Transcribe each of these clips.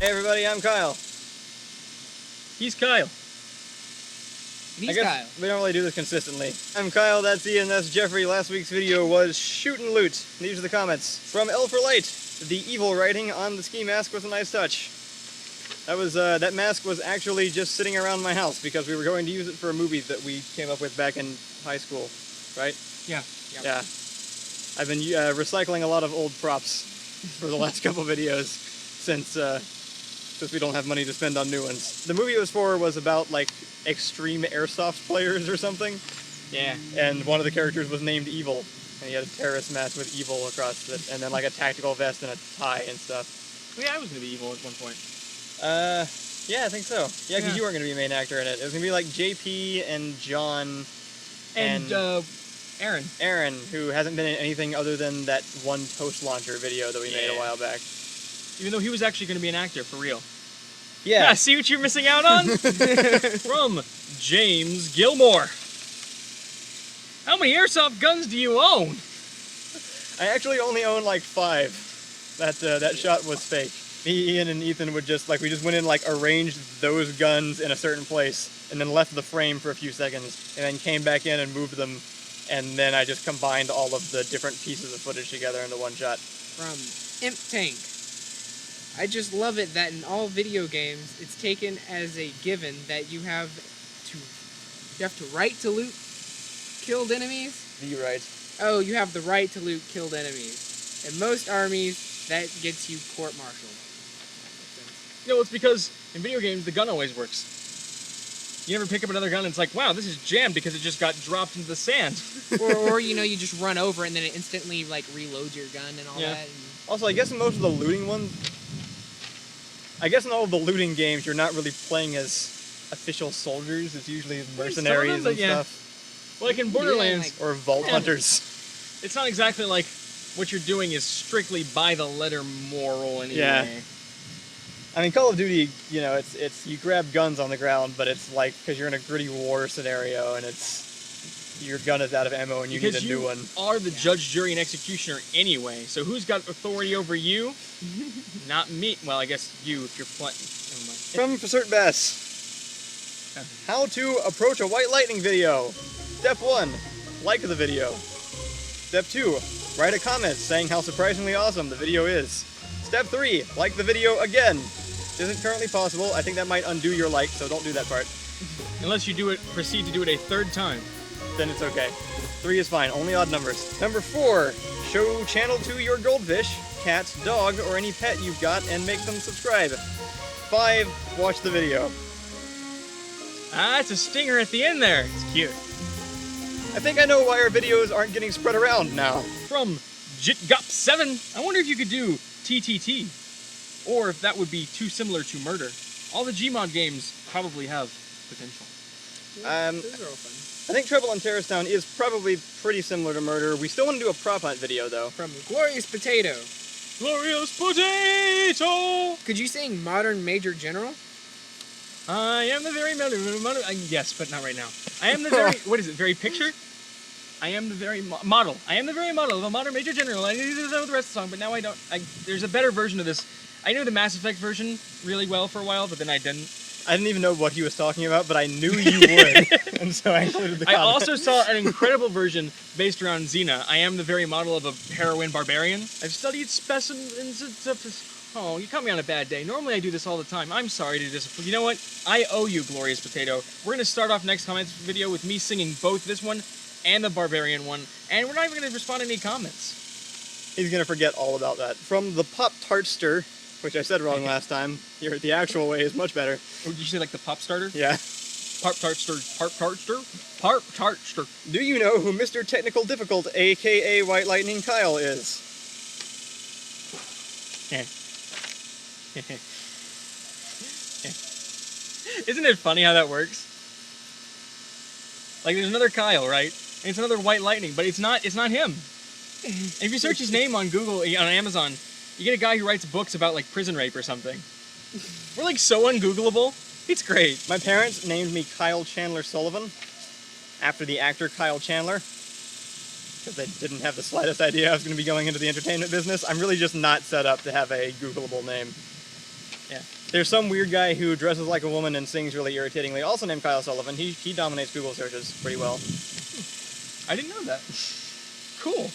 Hey everybody, I'm Kyle. He's Kyle. And he's Kyle. We don't really do this consistently. I'm Kyle, that's Ian, that's Jeffrey. Last week's video was shoot and loot. These are the comments. From L for Light, the evil writing on the ski mask was a nice touch. That mask was actually just sitting around my house because we were going to use it for a movie that we came up with back in high school, right? Yeah. Yeah. I've been recycling a lot of old props for the last couple videos since we don't have money to spend on new ones. The movie it was about like extreme airsoft players or something. Yeah. And one of the characters was named Evil, and he had a terrorist mask with Evil across it, and then like a tactical vest and a tie and stuff. Yeah, I was gonna be evil at one point. Yeah, I think so. Yeah, because Yeah. you weren't gonna be a main actor in it. It was gonna be like JP and John And Aaron. Aaron, who hasn't been in anything other than that one toast launcher video that we made a while back. Even though he was actually gonna be an actor for real. Yeah. See what you're missing out on? From James Gilmore. How many airsoft guns do you own? I actually only own like 5. That shot was fake. Me, Ian, and Ethan would just we just went in arranged those guns in a certain place and then left the frame for a few seconds and then came back in and moved them, and then I just combined all of the different pieces of footage together into one shot. From Imp Tank. I just love it that in all video games, it's taken as a given that you have to right to loot killed enemies. The right. Oh, you have the right to loot killed enemies. In most armies, that gets you court-martialed. No, it's because in video games the gun always works. You never pick up another gun and it's like, wow, this is jammed because it just got dropped into the sand. or you just run over and then it instantly reloads your gun and all that. And Also, I guess in most of the looting ones, I guess in all of the looting games, you're not really playing as official soldiers. It's usually mercenaries and stuff. Well, like in Borderlands, Or vault hunters. it's not exactly like what you're doing is strictly by the letter moral anyway. Yeah. I mean, Call of Duty, it's you grab guns on the ground, but it's because you're in a gritty war scenario and your gun is out of ammo and you need a new one. You are the judge, jury, and executioner anyway, so who's got authority over you? Not me. Well, I guess you if you're playing. From Cert Bass. How to approach a white lightning video. Step 1, like the video. Step 2, write a comment saying how surprisingly awesome the video is. Step 3, like the video again. This isn't currently possible. I think that might undo your like, so don't do that part. Unless you proceed to do it a third time. Then it's okay. 3 is fine, only odd numbers. Number 4, show channel to your goldfish, cat, dog, or any pet you've got and make them subscribe. 5, watch the video. Ah, it's a stinger at the end there. It's cute. I think I know why our videos aren't getting spread around now. From JitGup7, I wonder if you could do TTT, or if that would be too similar to murder. All the Gmod games probably have potential. those are all fun. I think Trouble in Terrorist Town is probably pretty similar to murder. We still want to do a prop hunt video, though. From Glorious Potato. Glorious Potato! Could you sing Modern Major General? I am the very yes, but not right now. I am the very, what is it, very picture? I am the very model. I am the very model of a modern major general. I knew the rest of the song, but now I don't. There's a better version of this. I knew the Mass Effect version really well for a while, but then I didn't. I didn't even know what he was talking about, but I knew you would, and so I included the comment. I also saw an incredible version based around Xena. I am the very model of a heroine barbarian. I've studied specimens of... Oh, you caught me on a bad day. Normally I do this all the time. I'm sorry to disappoint. You know what? I owe you, Glorious Potato. We're going to start off next comments video with me singing both this one and the barbarian one, and we're not even going to respond to any comments. He's going to forget all about that. From the Pop-Tartster, which I said wrong last time. Here, the actual way is much better. Or did you say like the pop starter? Yeah. Pop-Tartster? Do you know who Mr. Technical Difficult, a.k.a. White Lightning Kyle, is? Isn't it funny how that works? Like, there's another Kyle, right? And it's another White Lightning, but it's not him. And if you search his name on Google, on Amazon, you get a guy who writes books about, like, prison rape or something. We're, like, so ungoogleable. It's great. My parents named me Kyle Chandler Sullivan, after the actor Kyle Chandler, because they didn't have the slightest idea I was going to be going into the entertainment business. I'm really just not set up to have a Googleable name. Yeah. There's some weird guy who dresses like a woman and sings really irritatingly, also named Kyle Sullivan. He dominates Google searches pretty well. I didn't know that. Cool.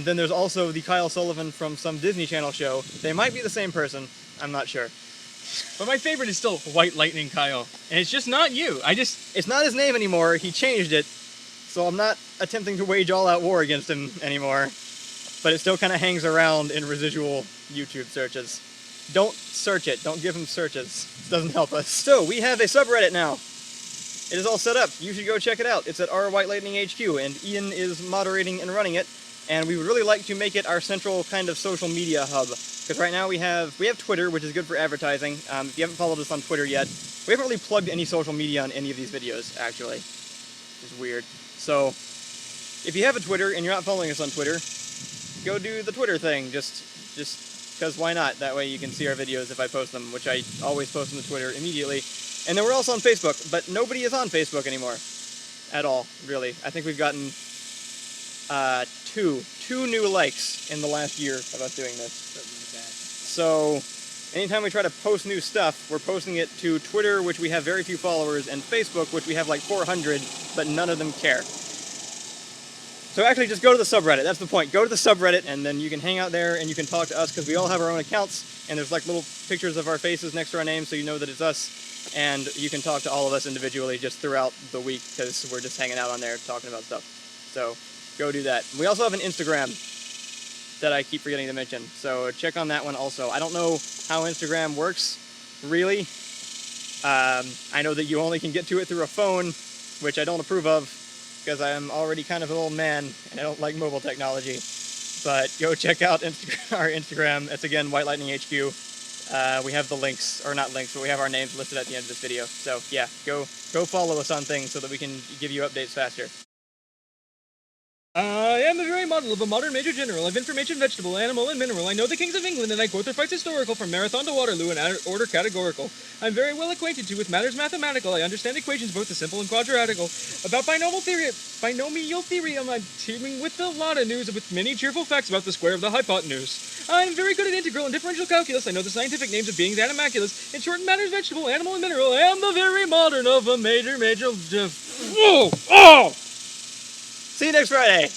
Then there's also the Kyle Sullivan from some Disney Channel show. They might be the same person. I'm not sure. But my favorite is still White Lightning Kyle. And it's just not you. It's not his name anymore. He changed it. So I'm not attempting to wage all-out war against him anymore. But it still kind of hangs around in residual YouTube searches. Don't search it. Don't give him searches. It doesn't help us. So, we have a subreddit now. It is all set up. You should go check it out. It's at our White Lightning HQ, and Ian is moderating and running it. And we would really like to make it our central kind of social media hub. Because right now we have Twitter, which is good for advertising. If you haven't followed us on Twitter yet, we haven't really plugged any social media on any of these videos, actually. Which is weird. So, if you have a Twitter and you're not following us on Twitter, go do the Twitter thing. Just because why not? That way you can see our videos if I post them, which I always post on the Twitter immediately. And then we're also on Facebook, but nobody is on Facebook anymore. At all, really. I think we've gotten two new likes in the last year of us doing this. So, anytime we try to post new stuff, we're posting it to Twitter, which we have very few followers, and Facebook, which we have like 400, but none of them care. So actually, just go to the subreddit. That's the point. Go to the subreddit, and then you can hang out there, and you can talk to us, because we all have our own accounts, and there's like little pictures of our faces next to our names, so you know that it's us, and you can talk to all of us individually just throughout the week, because we're just hanging out on there talking about stuff. So, go do that. We also have an Instagram that I keep forgetting to mention, so check on that one also. I don't know how Instagram works, really. I know that you only can get to it through a phone, which I don't approve of, because I'm already kind of an old man, and I don't like mobile technology. But go check out our Instagram. It's again, White Lightning HQ. We have the links, or not links, but we have our names listed at the end of this video. So yeah, go follow us on things so that we can give you updates faster. I am the very model of a modern major general of information, vegetable, animal, and mineral. I know the kings of England, and I quote their fights historical from Marathon to Waterloo in order categorical. I'm very well acquainted with matters mathematical. I understand equations both the simple and quadratical. About binomial theory, I'm teeming with a lot of news with many cheerful facts about the square of the hypotenuse. I'm very good at integral and differential calculus. I know the scientific names of beings and animalculous. In short, matters vegetable, animal, and mineral. I am the very modern of a major. Whoa! Oh! See you next Friday!